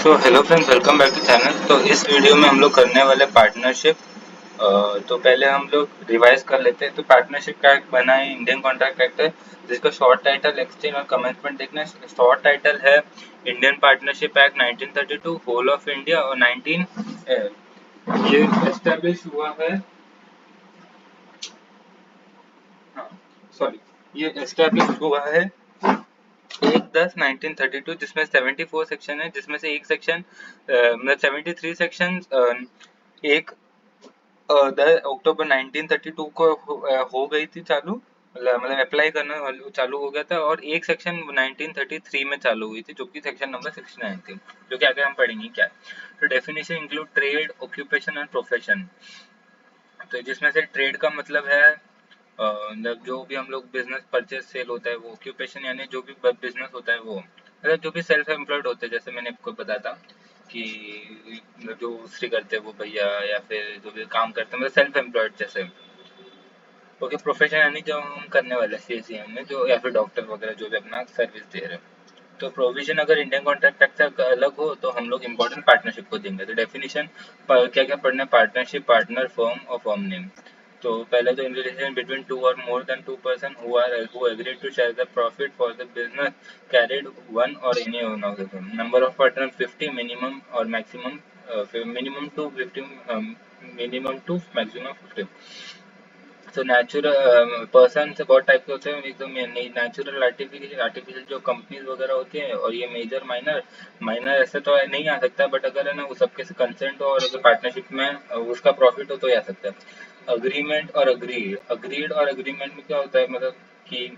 So hello friends, welcome back to channel. तो इस video में हम लोग करने वाले पार्टनरशिप। तो पहले हम लोग रिवाइज कर लेते हैं। तो पार्टनरशिप का एक बना है इंडियन कॉन्ट्रैक्ट एक्ट है, जिसका शॉर्ट टाइटल एक्सचेंज और कमेंसमेंट देखना है। शॉर्ट टाइटल है Indian partnership act 1932 whole of India, और 19 ये एस्टेब्लिश हुआ है। हाँ, सॉरी, ये एस्टेब्लिश हुआ है 1/10/1932, जिसमें 74 सेक्शन है, जिसमें से एक सेक्शन मतलब 73 सेक्शन एक 10 अक्टूबर 1932 को हो गई थी चालू, मतलब अप्लाई करना चालू हो गया था, और एक सेक्शन 1933 में चालू हुई थी, जो कि सेक्शन नंबर 69 थी, जो कि आगे हम पढ़ेंगे क्या है। तो definition include trade, occupation and profession. तो जिसमें से ट्रेड का मतलब है मतलब जो भी हम लोग बिजनेस परचेज सेल होता है वो। ऑक्यूपेशन यानी जो भी बिजनेस होता है वो, मतलब जो भी सेल्फ एम्प्लॉयड होते हैं, जैसे मैंने आपको बताया था कि मतलब जो स्त्री करते हैं वो भैया, या फिर जो भी काम करते हैं मतलब सेल्फ एम्प्लॉयड जैसे। ओके, प्रोफेशन यानी जो हम करने वाले CACM में जो, या फिर डॉक्टर वगैरह जो भी अपना सर्विस दे रहे हैं। तो प्रोविजन अगर इंडियन कॉन्ट्रैक्ट एक्ट से अलग हो तो हम लोग इम्पोर्टेंट पार्टनरशिप को देंगे। तो डेफिनेशन क्या क्या पढ़ना है। पार्टनरशिप, पार्टनर, फर्म और फर्म नेम। तो पहले तो in relation between two or more than two person who agree to share the profit for the business carried on or any one of them. Number of partner 50, minimum और maximum minimum to 50, minimum to maximum 50। तो natural person से बहुत type के होते हैं, एकदम natural, artificial जो companies वगैरह होती हैं, और ये मेजर, माइनर। माइनर ऐसे तो नहीं आ सकता, बट अगर है ना वो सबके से कंसेंट हो और अगर पार्टनरशिप में उसका प्रॉफिट हो तो आ सकता है। अग्रीमेंट और अग्रीड। अग्रीड और अग्रीमेंट में क्या होता है, मतलब कि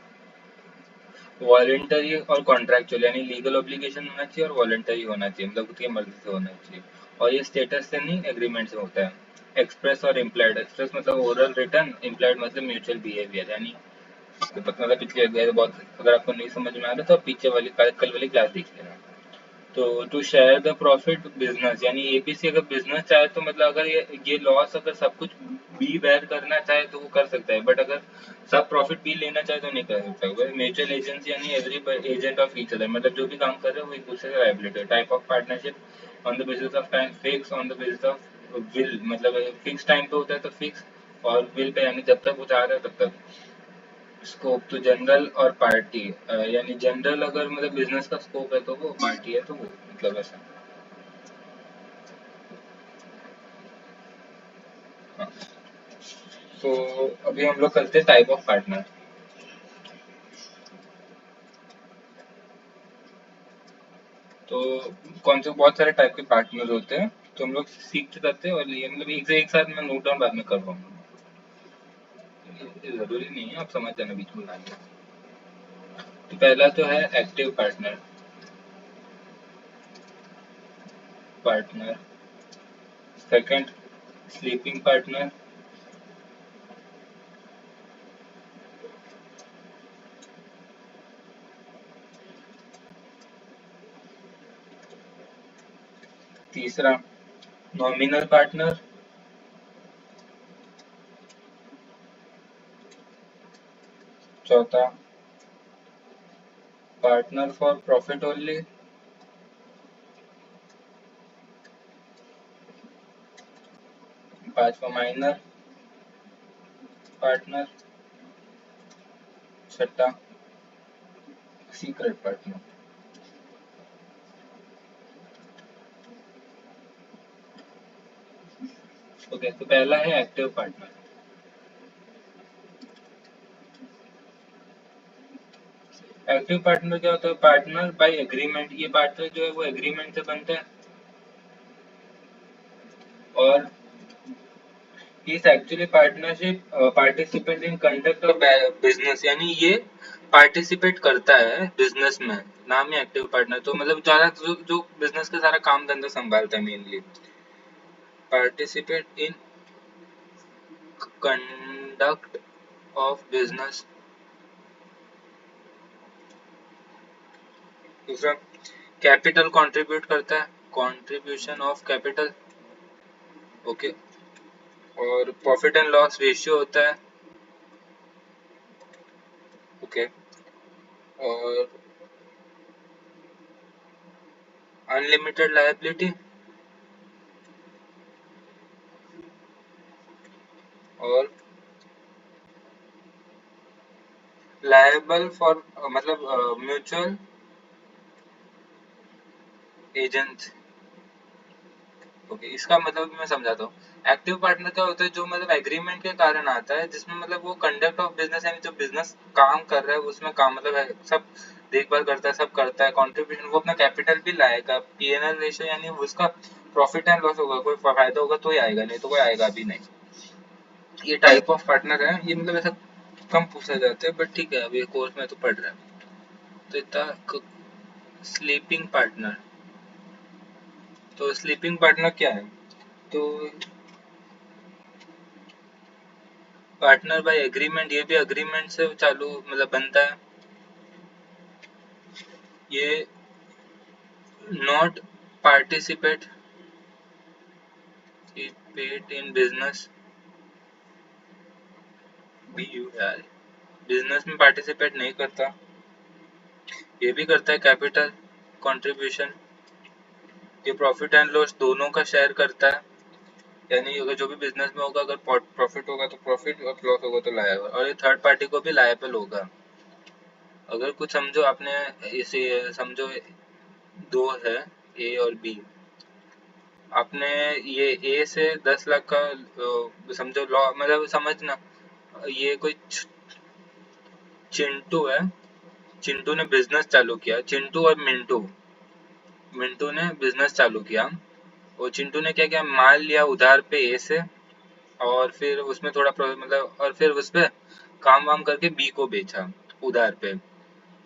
वॉलेंटरी और कॉन्ट्रैक्चुअल, यानी लीगल ऑब्लिगेशन होना चाहिए और वॉलेंटरी होना चाहिए, मतलब उसकी मर्जी से होना चाहिए। और ये स्टेटस से नहीं, एग्रीमेंट से होता है। एक्सप्रेस और इम्प्लाइड। एक्सप्रेस मतलब ओरल, रिटर्न। इम्प्लाइड मतलब म्यूचुअल बिहेवियर, यानी मतलब पिछले बहुत, अगर आपको नहीं समझ में आ रहा तो पीछे वाली कल वाली क्लास देख लेना। तो to share the profit business, यानी ABC अगर बिजनेस चाहे तो मतलब अगर ये लॉस अगर सब कुछ बी बेयर करना चाहे तो वो कर सकता है, बट अगर सब प्रॉफिट बी लेना चाहे तो नहीं कर सकता। म्यूचुअल एजेंसी यानी every agent of each other, मतलब जो भी काम कर रहे हैं वो एक दूसरे का लायबिलिटी है। Type of partnership on the basis of time, fix on the basis of will, मतलब फिक्स टाइम पे होता है तो फिक्स, और विल पे यानी जब तक वो चाह रहा है तब तक। स्कोप तो जनरल और पार्टी, यानी जनरल अगर मतलब बिजनेस का स्कोप है तो वो, पार्टी है तो वो, मतलब ऐसा। हाँ। तो अभी हम लोग करते हैं टाइप ऑफ पार्टनर। तो कौन से बहुत सारे टाइप के पार्टनर होते हैं, तो हम लोग सीखते जाते हैं, और ये मतलब एक से एक साथ मैं नोट डाउन बाद में कर पाऊंगा। ये जरूरी नहीं है, आप समझ जाना बीच में लाने। तो पहला तो है active partner. Partner second, sleeping partner. तीसरा, नॉमिनल पार्टनर। चौथा, पार्टनर फॉर प्रॉफिट ओनली। पांचवा, माइनर पार्टनर। छठा, सीक्रेट पार्टनर। ओके, तो पहला है एक्टिव पार्टनर। एक्टिव पार्टनर क्या होता है? Partner by agreement. ये पार्टनर जो है वो एग्रीमेंट से बनता है, और इस actually partnership participate in conduct of business, यानी ये पार्टिसिपेट करता है बिजनेस में। नाम है एक्टिव पार्टनर, तो मतलब जो बिजनेस का सारा काम धंधा संभालता है mainly. Participate in conduct of business. दूसरा, कैपिटल कंट्रीब्यूट करता है, कंट्रीब्यूशन ऑफ कैपिटल। ओके। और प्रॉफिट एंड लॉस रेशियो होता है। ओके। और अनलिमिटेड लायबिलिटी और लायबल फॉर मतलब म्यूचुअल एजेंट। ओके, इसका मतलब मैं समझाता हूँ। एक्टिव पार्टनर क्या होता है, जो मतलब एग्रीमेंट के कारण आता है, जिसमें मतलब वो कंडक्ट ऑफ बिजनेस यानी जो बिजनेस काम कर रहा है उसमें काम मतलब सब देखभाल करता है, सब करता है, कंट्रीब्यूशन, वो अपना कैपिटल भी लाएगा, पीएनएल रेशियो यानी उसका प्रॉफिट एंड लॉस होगा, कोई फायदा होगा तो ही आएगा, नहीं तो कोई आएगा भी नहीं। ये टाइप ऑफ पार्टनर है, ये मतलब ऐसा कम पूछा जाता है, बट ठीक है, अभी कोर्स में तो पढ़ रहा है। तो इतना स्लीपिंग पार्टनर, तो स्लीपिंग पार्टनर क्या है, तो पार्टनर बाय एग्रीमेंट, ये भी एग्रीमेंट से चालू मतलब बनता है। ये not participate in business, B you यार, बिजनेस में पार्टिसिपेट नहीं करता। ये भी करता है कैपिटल कंट्रीब्यूशन, ये प्रॉफिट एंड लॉस दोनों का शेयर करता है, यानी अगर जो भी बिजनेस में होगा, अगर प्रॉफिट होगा तो प्रॉफिट और लॉस होगा तो लायबल, और ये थर्ड पार्टी को भी लायबल होगा। अगर कुछ समझो आपने, इसे समझो दो है, ए और बी, आपने ये ए से 10 लाख का समझो लॉ मतलब समझना, ये कोई चिंटू है, चिंटू ने बिजनेस चालू किया, चिंटू और मिंटू, मिंटू ने बिजनेस चालू किया, और चिंटू ने क्या किया, माल लिया उधार पे ए से, और फिर उसमें थोड़ा मतलब, और फिर उस पे काम वाम करके बी को बेचा उधार पे,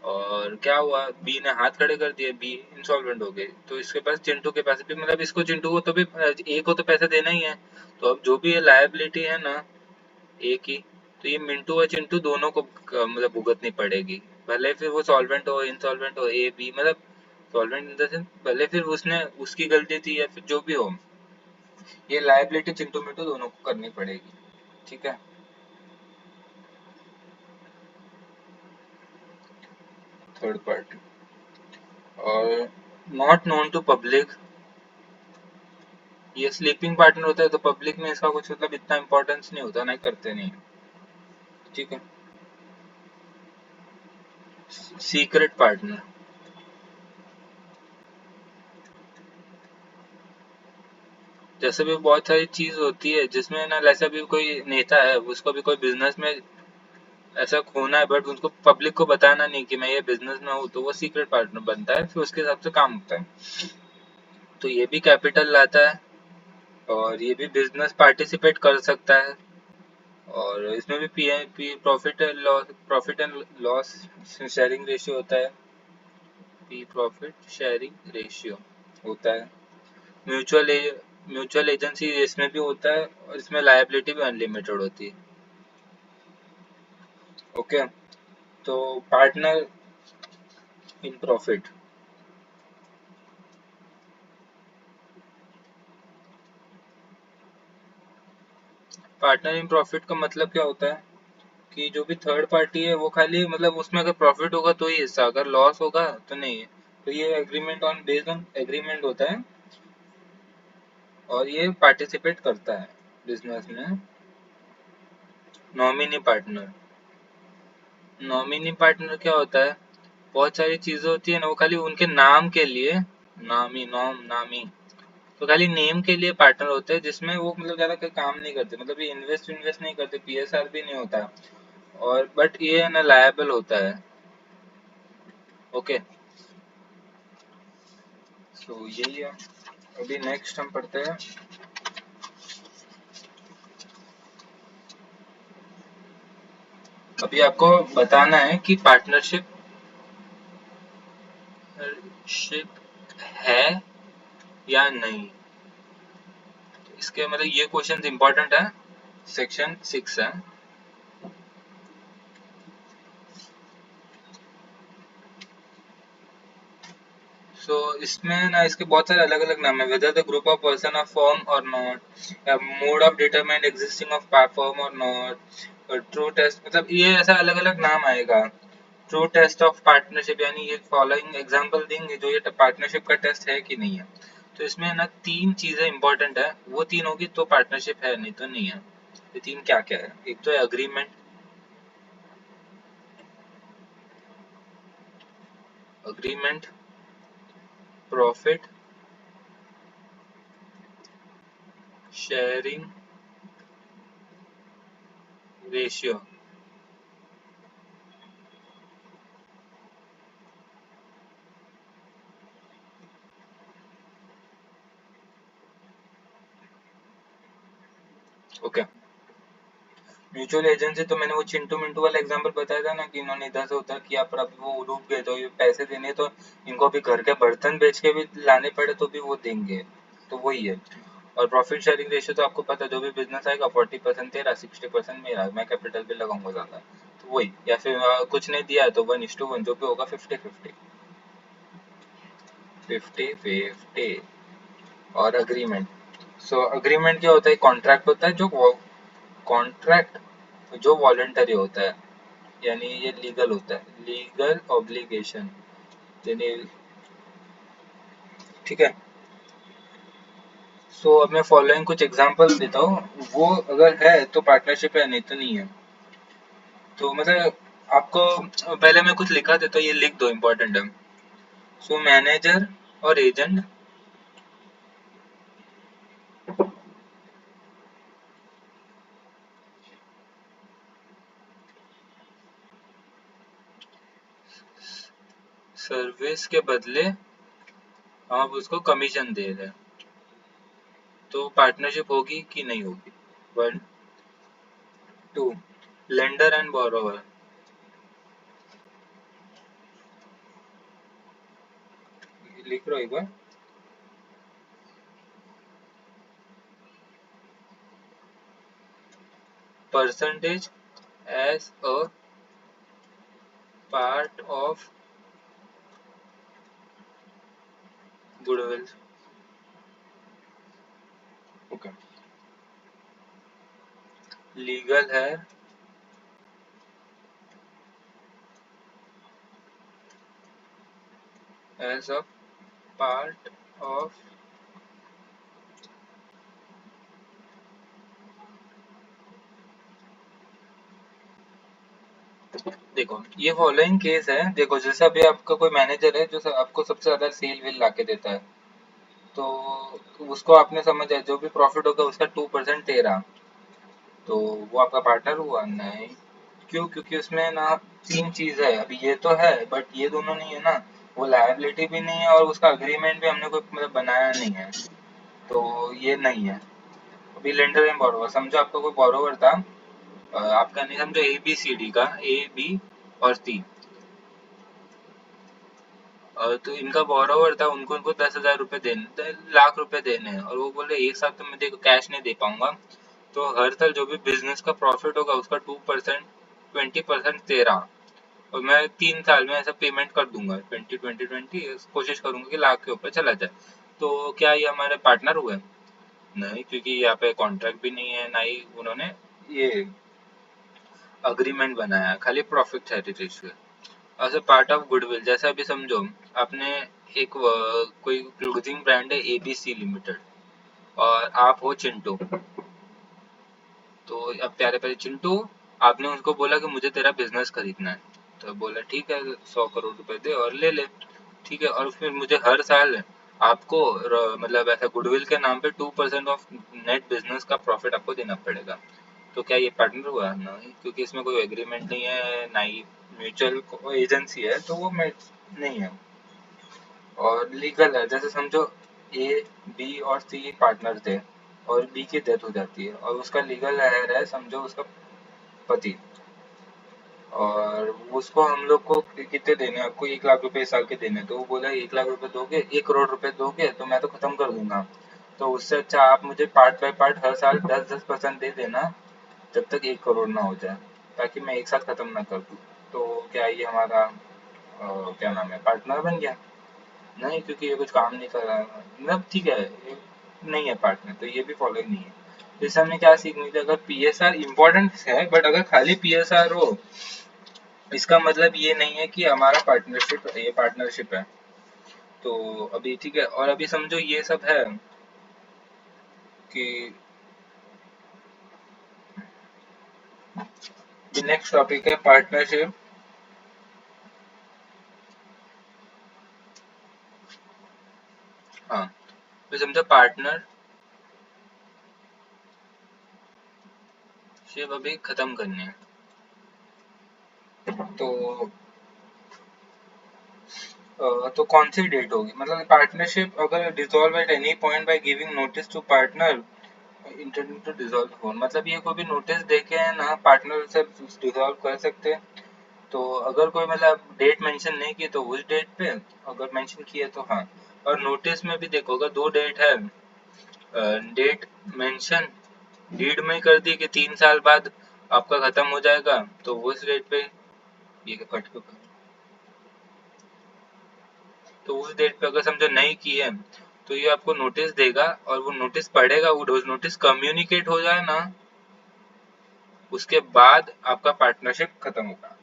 और क्या हुआ, बी ने हाथ खड़े कर दिए, बी इंसॉल्वेंट हो गए, तो इसके पास चिंटू के पास भी मतलब इसको चिंटू को तो भी ए को तो पैसा देना ही है, तो अब जो भी ये लायबिलिटी है ना ए की, तो ये मिंटू और चिंटू दोनों को मतलब भुगतनी पड़ेगी, भले फिर वो सॉल्वेंट हो इंसॉल्वेंट हो, ए बी मतलब सॉल्वेंट इन द सेंस भले फिर उसने उसकी गलती थी या फिर जो भी हो, ये लायबिलिटी चिंटू मिंटू दोनों को करनी पड़ेगी, ठीक है। थर्ड पार्टी और नॉट नोन टू पब्लिक, ये स्लीपिंग पार्टनर होता है, तो पब्लिक में इसका कुछ मतलब इतना इम्पोर्टेंस नहीं होता, नहीं करते नहीं, ठीक है। सीक्रेट पार्टनर, जैसे भी बहुत सारी चीज होती है जिसमें ना, ऐसा भी कोई नेता है, उसको भी कोई बिजनेस में ऐसा खोना है, बट उसको पब्लिक को बताना नहीं कि मैं ये बिजनेस में हूँ, तो वो सीक्रेट पार्टनर बनता है, फिर उसके हिसाब से काम होता है। तो ये भी कैपिटल लाता है, और ये भी बिजनेस पार्टिसिपेट कर सकता है, और इसमें भी P profit and loss sharing ratio होता है, पी प्रॉफिट शेयरिंग रेशियो होता है। म्यूचुअल म्यूचुअल एजेंसी इसमें भी होता है, और इसमें लायबिलिटी भी अनलिमिटेड होती है, ओके। तो partner in profit, partner in profit का मतलब क्या होता है कि जो भी थर्ड पार्टी है वो खाली मतलब उसमें अगर प्रॉफिट होगा तो ही हिस्सा, अगर लॉस होगा तो नहीं है, तो ये agreement on based on agreement होता है, और ये पार्टिसिपेट करता है बिजनेस में। नॉमिनी पार्टनर, नॉमिनी पार्टनर क्या होता है, बहुत सारी चीजें होती है ना, वो खाली उनके नाम के लिए, नामी नॉम नामी, तो खाली नेम के लिए पार्टनर होते हैं, जिसमें वो मतलब ज्यादा कोई काम नहीं करते, मतलब ये इन्वेस्ट नहीं करते, पीएसआर भी नहीं होता, और बट ये है ना लायबल होता है, ओके। सो यही है, अभी नेक्स्ट हम पढ़ते हैं। अभी आपको बताना है कि पार्टनरशिप शिप है या नहीं, तो इसके मतलब ये क्वेश्चन इंपॉर्टेंट है, सेक्शन 6 है। सो इसमें ना इसके बहुत सारे अलग अलग नाम है, whether the group of person of form और नॉट, या mode of determined existing of form और नॉट, ट्रू टेस्ट, मतलब ये ऐसा अलग अलग नाम आएगा। ट्रू टेस्ट ऑफ पार्टनरशिप, यानी ये फॉलोइंग एग्जांपल देंगे जो ये पार्टनरशिप का टेस्ट है कि नहीं है। तो इसमें ना 3 चीजें इंपॉर्टेंट है, वो 3 होगी तो पार्टनरशिप है, नहीं तो नहीं है। ये 3 क्या क्या है? एक तो है agreement, profit sharing ratio. Okay, mutual agency तो मैंने वो चिंटू मिंटू वाला एग्जांपल बताया था ना, कि इन्होंने इधर से उधर किया पर अभी वो डूब गए, तो ये पैसे देने तो इनको अभी घर के बर्तन बेच के भी लाने पड़े तो भी वो देंगे। तो वही है। और प्रॉफिट शेयरिंग रेशियो तो आपको पता है, जो भी बिजनेस आएगा 40% तेरा, 60% मेरा, मैं कैपिटल पे लगाऊंगा ज्यादा। तो वही, या फिर कुछ नहीं दिया है तो 1:1, जो भी होगा 50-50। 50-50। और अग्रीमेंट, सो अग्रीमेंट क्या होता है? कॉन्ट्रैक्ट होता है, जो कॉन्ट्रैक्ट जो वॉलंटरी होता है, यानी ये लीगल होता है, लीगल ऑब्लिगेशन, यानी ठीक है। सो अब मैं फॉलोइंग कुछ एग्जांपल देता हूँ, वो अगर है तो पार्टनरशिप है, नहीं तो नहीं है। तो मतलब आपको पहले मैं कुछ लिखा देता हूँ, ये लिख दो, इम्पोर्टेंट है। सो मैनेजर और एजेंट सर्विस के बदले हम उसको कमीशन दे रहे हैं, तो पार्टनरशिप होगी कि नहीं होगी? 1, 2, लेंडर एंड बोरोवर, लिख लो एक बार। Percentage as a part of goodwill. Okay, legal है एज अ पार्ट ऑफ, देखो ये फॉलोइंग केस है। देखो जैसे अभी आपका कोई मैनेजर है जो आपको सबसे ज्यादा सेल वेल ला के देता है, तो उसको आपने समझा जो भी प्रॉफिट होगा उसका 2% तेरा, तो वो आपका पार्टनर हुआ? नहीं। क्यों? क्योंकि उसमें ना 3 चीज है, अभी ये तो है बट ये दोनों नहीं है ना, वो लायबिलिटी भी नहीं है और उसका अग्रीमेंट भी हमने कोई मतलब बनाया नहीं है, तो ये नहीं है। अभी लेंडर एंड बोरोवर, समझो आपका कोई बोरोवर था, आपका नहीं, समझो ए बी सी डी का, ए बी और सी, तो इनका बोरोवर था, उनको उनको 10,000 रुपए देने, लाख रुपए देने हैं, और वो बोले एक साथ तो मैं देखो कैश नहीं दे पाऊंगा, तो हर साल जो भी बिजनेस का प्रॉफिट होगा उसका 2%, 20% तेरा, और मैं 3 साल में ऐसा पेमेंट कर दूंगा, 20-20-20, कोशिश करूंगा कि लाख के ऊपर चला जाए। तो क्या ये हमारे पार्टनर हुए? नहीं, क्योंकि यहाँ पे कॉन्ट्रैक्ट भी नहीं है, ना ही उन्होंने ये अग्रीमेंट बनाया, खाली profit sharing. As a part of goodwill, जैसे अभी समझो आपने एक कोई क्लोथिंग ब्रांड है एबीसी लिमिटेड, और आप हो चिंटू, तो अब प्यारे प्यारे चिंटू, आपने उसको बोला कि मुझे तेरा बिजनेस खरीदना है, तो बोला ठीक है 100 करोड़ रुपए दे और ले ले। ठीक है, और फिर मुझे हर साल आपको मतलब ऐसा गुडविल के नाम पे 2% ऑफ नेट बिजनेस का प्रॉफिट आपको देना पड़ेगा। तो क्या ये पार्टनर हुआ? नहीं, क्योंकि इसमें कोई एग्रीमेंट नहीं है, ना ही म्यूचुअल एजेंसी है, तो वो नहीं है। और लीगल है, जैसे समझो ए बी और सी पार्टनर थे, और बी की डेथ हो जाती है और उसका लीगल हेयर है, समझो उसका पति, और उसको हम लोग को कितने देने हैं? आपको 1 लाख रुपए इस साल के देने हैं। तो वो बोला 1 लाख रुपए दोगे, 1 करोड़ रुपए दोगे तो मैं तो खत्म कर दूंगा, तो उससे अच्छा आप मुझे पार्ट बाय पार्ट हर साल 10-10% दे देना, जब तक 1 करोड़ ना हो जाए, ताकि मैं एक साथ खत्म ना कर दूँ। तो क्या ये हमारा क्या नाम है, पार्टनर बन गया? नहीं, क्योंकि ये कुछ काम नहीं कर रहा है, मतलब ठीक है ये नहीं है पार्टनर, तो ये भी फॉलोइंग नहीं है। जैसे हमने क्या सीखनी थी, अगर पीएसआर इम्पोर्टेंट है, बट अगर खाली पीएसआर हो इसका मतलब ये नहीं है कि हमारा पार्टनरशिप है। तो अभी ठीक है, और अभी समझो ये सब है कि नेक्स्ट टॉपिक है पार्टनरशिप। हाँ, तो समझो पार्टनरशिप अभी खत्म करनी है। तो तो कौन सी डेट होगी, मतलब पार्टनरशिप अगर dissolve at any point by giving notice to partner intending to dissolve phone, मतलब ये कोई भी नोटिस देके है ना पार्टनर से डिसॉल्व कर सकते हैं। तो अगर कोई मतलब डेट मेंशन नहीं की तो उस डेट पे, अगर मेंशन की है तो हाँ। और नोटिस में भी देखो, अगर दो डेट है, डेट मेंशन डीड में कर दी कि 3 साल बाद आपका खत्म हो जाएगा, तो उस डेट पे ये कट को, तो उस डेट पे अगर समझो नहीं की है तो ये आपको नोटिस देगा, और वो नोटिस पढ़ेगा, वो नोटिस कम्युनिकेट हो जाए ना, उसके बाद आपका पार्टनरशिप खत्म होगा।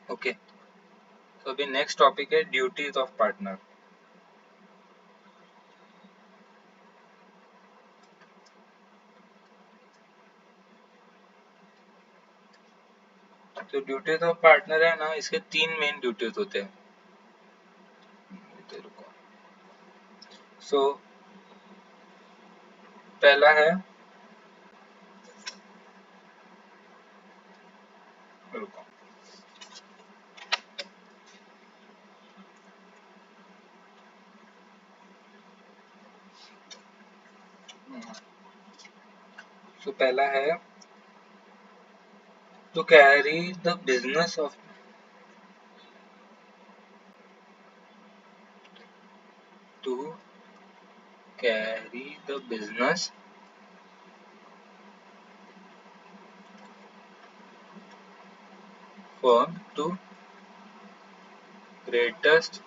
ओके, तो अभी नेक्स्ट टॉपिक है ड्यूटीज ऑफ पार्टनर। तो ड्यूटीज ऑफ पार्टनर है ना, इसके 3 मेन ड्यूटीज होते हैं। तो रुको, सो पहला है, रुको, सो पहला है to carry the business of, to carry the business firm to greatest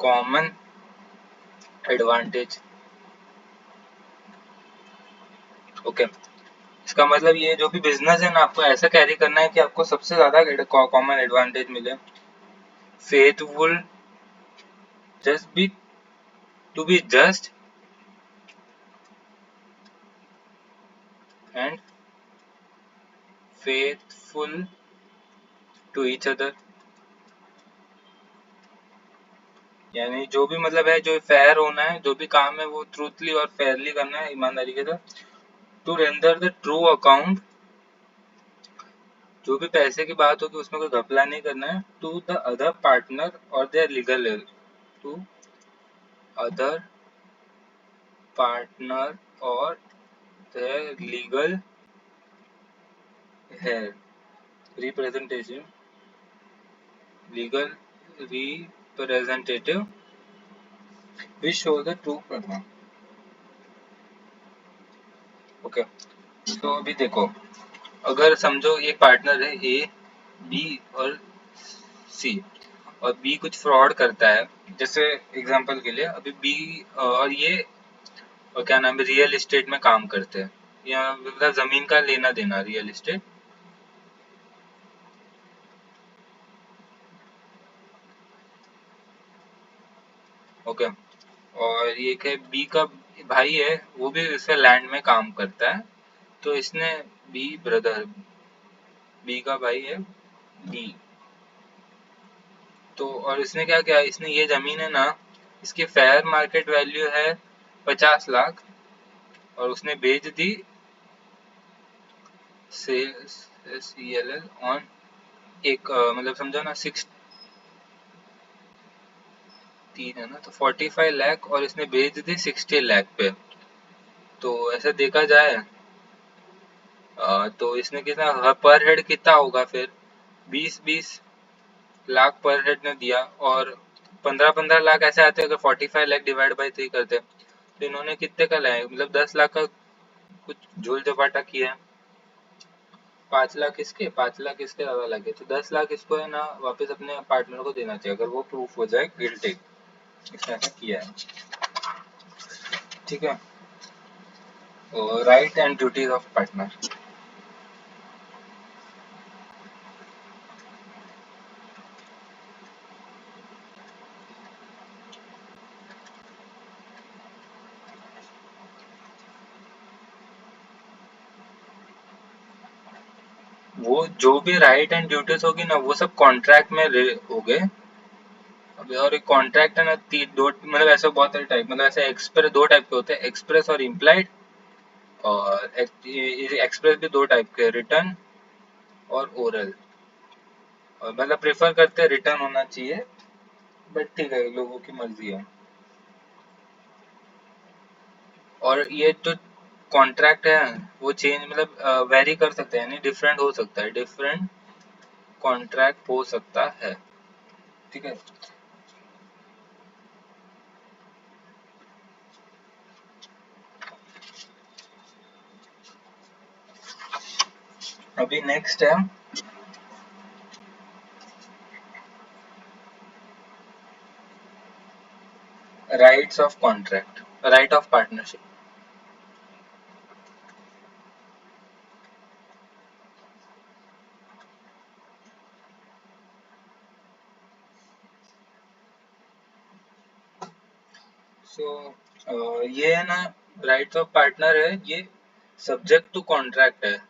common advantage. Okay, इसका मतलब ये जो भी बिजनेस है ना, आपको ऐसा कैरी करना है कि आपको सबसे ज्यादा कॉमन एडवांटेज मिले। Faithful, just be, to be just and faithful to each other, यानी जो भी मतलब है, जो फेयर होना है, जो भी काम है वो ट्रूथली और फेयरली करना है, ईमानदारी के साथ। To render the true account, जो भी पैसे की बात होगी उसमें कोई घपला नहीं करना है। टू द अदर पार्टनर और their legal help, to other partner और their legal help, representation, legal representative which show the true प्रमाण। ओके, तो अभी देखो, अगर समझो एक पार्टनर है ए, बी और सी, और बी कुछ फ्रॉड करता है, जैसे एग्जांपल के लिए अभी बी और ये, और क्या नाम है, रियल एस्टेट में काम करते हैं, या मतलब जमीन का लेना देना, रियल एस्टेट। ओके, और ये है बी का भाई है, वो भी इससे लैंड में काम करता है। तो इसने, बी ब्रदर, बी का भाई है बी, तो और इसने क्या किया, इसने ये जमीन है ना, इसकी फेयर मार्केट वैल्यू है 50 लाख, और उसने बेच दी CLL ऑन एक मतलब समझो ना 16 है ना, तो 45 लाख, और इसने बेच दी 60 लाख पे। तो ऐसे देखा जाए तो इसने कितना पर हेड कितना होगा फिर, 20-20 लाख पर हेड ने दिया, और 15-15 लाख ऐसे आते अगर 45 लाख डिवाइड बाई 3 करते। तो इन्होंने कितने का लाया, मतलब 10 लाख का कुछ झोल झपाटा किया। 5 लाख इसके, 5 लाख इसके ज्यादा लगे, तो 10 लाख इसको है ना वापस अपने पार्टनर को देना चाहिए, अगर वो प्रूफ हो जाए गिल्टी, इसने ऐसा किया है। ठीक है, right and duties of partner. वो जो भी राइट एंड ड्यूटीज होगी ना वो सब कॉन्ट्रैक्ट में हो गए। अभी और एक कॉन्ट्रैक्ट है ना दो मतलब ऐसे बहुत सारे टाइप मतलब ऐसे एक्सप्रेस दो टाइप के होते हैं, एक्सप्रेस और इम्प्लाइड। और एक्सप्रेस भी दो टाइप के, रिटर्न और ओरल। और मतलब प्रेफर करते हैं रिटर्न होना चाहिए, बट ठीक है लोगों की मर्जी है। और ये जो कॉन्ट्रैक्ट है वो चेंज मतलब वेरी कर सकते हैं, यानी डिफरेंट हो सकता है, डिफरेंट कॉन्ट्रैक्ट हो सकता है। ठीक है। अभी नेक्स्ट है rights of contract, right of partnership. So ये है ना, राइट्स ऑफ पार्टनर है ये, सब्जेक्ट टू कॉन्ट्रैक्ट है।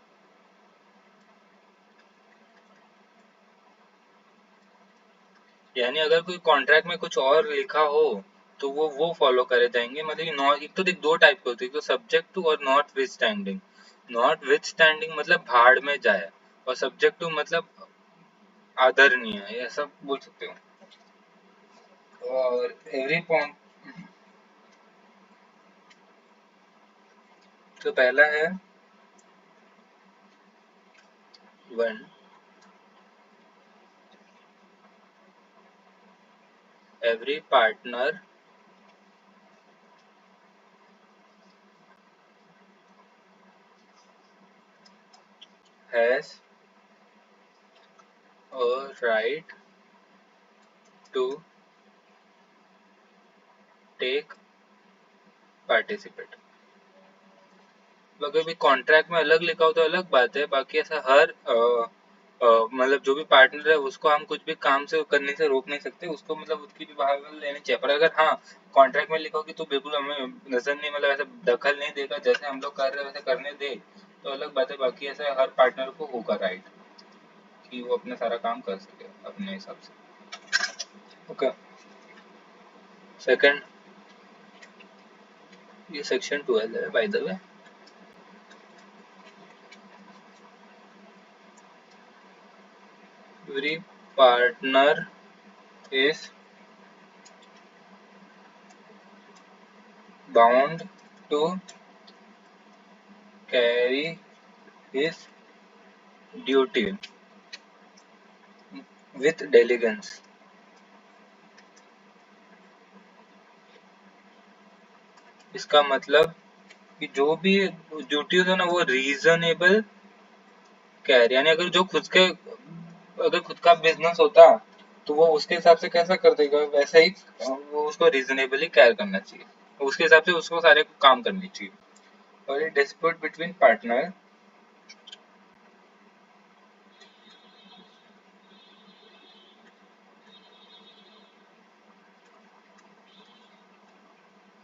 यानी अगर कोई कॉन्ट्रैक्ट में कुछ और लिखा हो तो वो फॉलो करे जाएंगे। मतलब कि नॉट, एक तो देख दो टाइप के होते हैं, एक तो सब्जेक्ट टू और not with standing. Not with standing मतलब भाड़ में जाए, और सब्जेक्ट टू मतलब आदरणीय है, ऐसा बोल सकते हो। और एवरी पॉइंट, तो पहला है one, every partner has a right to take participate. अगर भी कॉन्ट्रैक्ट में अलग लिखा हो तो अलग बात है, बाकी ऐसा हर मतलब जो भी पार्टनर है उसको हम कुछ भी काम से करने से रोक नहीं सकते, उसको मतलब उसकी भी बहाव लेनी चाहिए। पर अगर हाँ कॉन्ट्रैक्ट में लिखा हो कि तू बिल्कुल हमें नजर नहीं मतलब ऐसे दखल नहीं देगा, जैसे हम लोग कर रहे हैं वैसे करने दे, तो अलग बात है। बाकी ऐसा हर पार्टनर को होगा राइट कि वो अपना सारा काम कर सके अपने हिसाब से। ओके। सेकंड, ये सेक्शन 12 है by the way. Every partner is bound to carry his duty with diligence। इसका मतलब कि जो भी ड्यूटीज है ना वो रीजनेबल कैर, यानी अगर जो खुद के अगर खुद का बिजनेस होता तो वो उसके हिसाब से कैसा कर देगा, वैसा ही वो उसको रीजनेबली कैर करना चाहिए, उसके हिसाब से उसको सारे काम करने चाहिए। और ये डिस्प्यूट बिटवीन पार्टनर,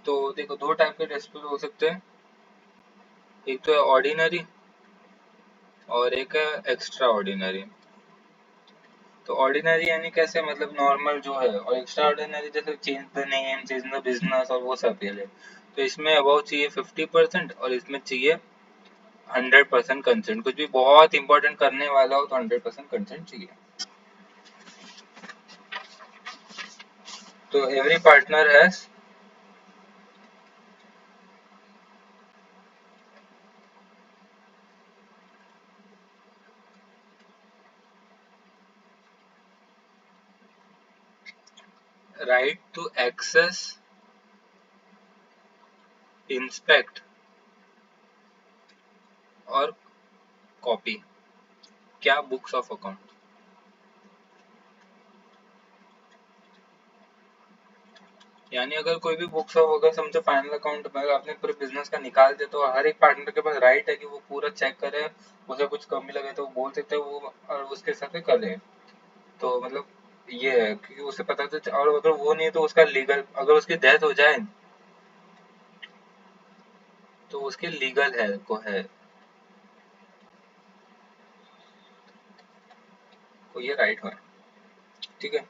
तो देखो दो टाइप के डिस्प्यूट हो सकते हैं, एक तो है ऑर्डिनरी और एक है एक्स्ट्रा ऑर्डिनरी। तो ऑर्डिनरी यानी कैसे मतलब नॉर्मल जो है, और एक्स्ट्रा ऑर्डिनरी जैसे change the name, change the business और वो सब के लिए। तो इसमें अबाउट चाहिए 50% और इसमें चाहिए 100% कंसेंट। कुछ भी बहुत इंपॉर्टेंट करने वाला हो तो 100% कंसेंट चाहिए। तो every partner has right to access, inspect और कॉपी क्या बुक्स ऑफ अकाउंट। यानी अगर कोई भी बुक्स ऑफ अगर समझो फाइनल अकाउंट में अपने पूरे बिजनेस का निकाल दे तो हर एक पार्टनर के पास राइट है कि वो पूरा चेक करे, उसे कुछ कमी लगे तो वो बोल सकते हैं वो, और उसके हिसाब से करे। तो मतलब ये है क्योंकि उसे पता तो, और अगर वो नहीं है तो उसका लीगल, अगर उसकी डेथ हो जाए तो उसके लीगल है को है। और ये राइट है, ठीक है।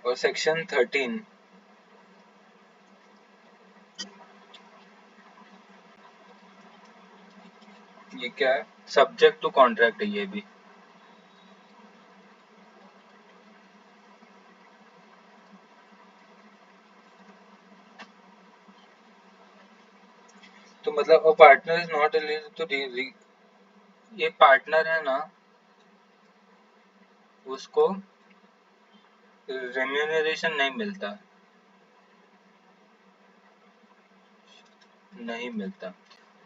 और सेक्शन 13 ये क्या है, सब्जेक्ट टू कॉन्ट्रैक्ट है ये भी। तो मतलब a partner is not eligible to, ये पार्टनर है ना, उसको रेम्यूनरेशन नहीं मिलता, नहीं मिलता।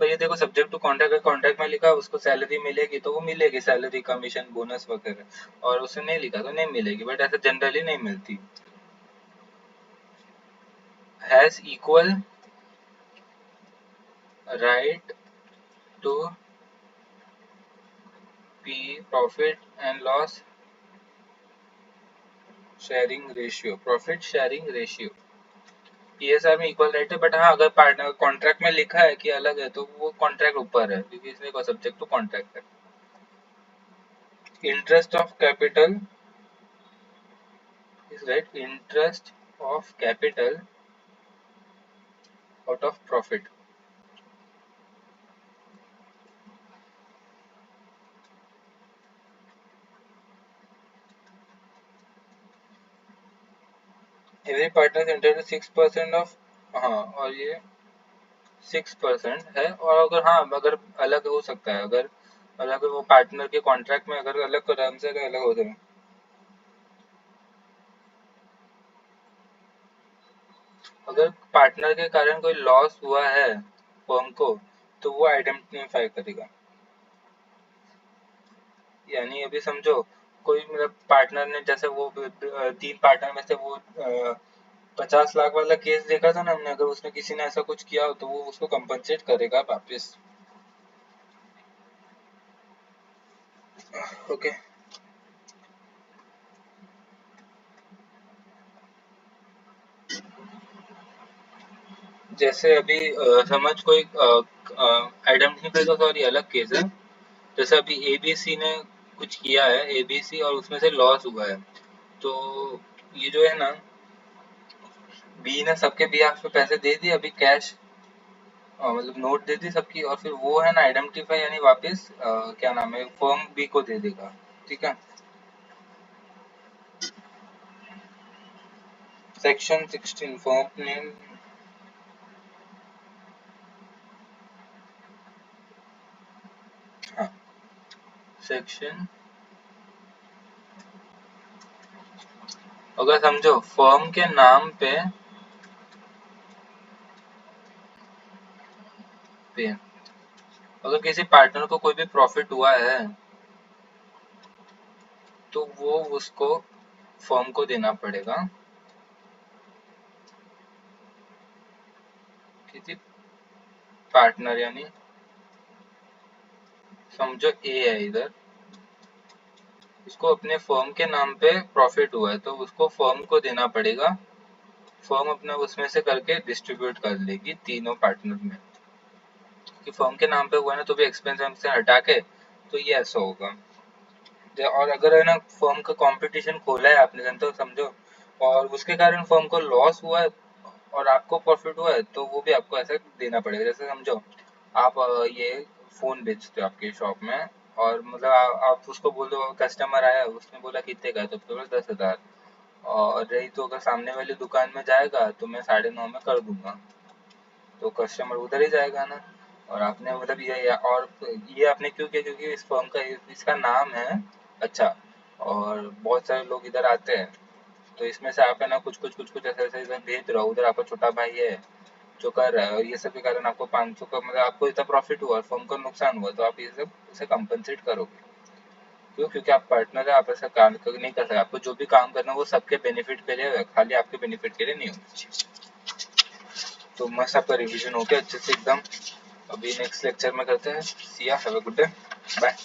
पर ये देखो सब्जेक्ट टू कॉन्ट्रैक्ट, कॉन्ट्रैक्ट में लिखा उसको सैलरी मिलेगी तो वो मिलेगी, सैलरी कमीशन बोनस वगैरह, और उसने नहीं लिखा तो नहीं मिलेगी, बट ऐसे जनरली नहीं मिलती। Has equal right to P profit and loss sharing ratio, profit sharing ratio, PSR में इक्वल राइट है। बट हाँ अगर पार्टनर कॉन्ट्रैक्ट में लिखा है कि अलग है तो वो कॉन्ट्रैक्ट ऊपर है, क्योंकि इसमें सब्जेक्ट टू कॉन्ट्रैक्ट है। Interest of capital is right, interest of capital out of profit. Every partner interest 6% of, हाँ और ये 6% है। और अगर हाँ अगर अलग हो सकता है, अगर अलग वो पार्टनर के कॉन्ट्रैक्ट में अगर अलग टर्म से अलग हो जाए, अगर पार्टनर के कारण कोई लॉस हुआ है फर्म को तो वो आइडेंटिफाई करेगा। यानी अभी समझो कोई मतलब पार्टनर ने, जैसे वो 3 पार्टनर में से वो 50 लाख वाला केस देखा था ना हमने, अगर उसने किसी ने ऐसा कुछ किया हो तो वो उसको कंपनसेट करेगा वापस। ओके, जैसे अभी समझ कोई आइडेंटिफाई का, सॉरी अलग केस है। जैसे अभी एबीसी ने कुछ किया है, एबीसी, और उसमें से लॉस हुआ है, तो ये जो है ना, बी ने सबके बिहाफ पे पैसे दे दिए अभी कैश, मतलब नोट दे दी सबकी, और फिर वो है ना आइडेंटिफाई यानी वापस क्या नाम है, फर्म बी को दे देगा, ठीक है। सेक्शन 16 फर्म नेम, हाँ सेक्शन, अगर समझो फर्म के नाम पे अगर किसी पार्टनर को कोई भी प्रॉफिट हुआ है तो वो उसको फर्म को देना पड़ेगा, किसी पार्टनर, यानी समझो ए है इधर, उसको अपने फर्म के नाम पे प्रॉफिट हुआ है तो उसको फर्म को देना पड़ेगा, फर्म अपना उसमें से करके डिस्ट्रीब्यूट कर लेगी तीनों पार्टनर में, कि फर्म के नाम पे हुआ है ना तो भी एक्सपेंस हमसे हटा के, तो ये ऐसा होगा। और अगर है ना फर्म का कंपटीशन खोला है आपने जनता, तो समझो, और उसके कारण फर्म को लॉस हुआ है और आपको प्रॉफिट हुआ है तो वो भी आपको ऐसा देना पड़ेगा। जैसे समझो आप ये फोन बेचते हो आपके शॉप में, और मतलब आप उसको बोलो, कस्टमर आया उसने बोला कितने का है तो बोला 10,000, और रही तो अगर सामने वाली दुकान में जाएगा तो मैं 9.5 में कर दूंगा, तो कस्टमर उधर ही जाएगा ना। और आपने मतलब और ये आपने क्यों किया, क्योंकि इस फर्म का इसका नाम है अच्छा, और बहुत सारे लोग इधर आते हैं, तो इसमें से आप है ना कुछ ऐसे ऐसे इधर भेज रहा हो, उधर आपका छोटा भाई है जो कर रहा है, और ये सब के कारण आपको 500 का मतलब आपको इतना प्रॉफिट हुआ और फर्म को नुकसान हुआ, तो आप ये सब इसे कंपनसेट करोगे। क्यों, क्योंकि आप पार्टनर है, आप ऐसा काम नहीं कर सकते, आपको जो भी काम करना है वो सबके बेनिफिट के लिए, खाली आपके बेनिफिट के लिए नहीं होना चाहिए। तो मस्त आपका रिविजन हो गया अच्छे से एकदम। अभी नेक्स्ट लेक्चर में करते हैं। See ya, have a good day, bye.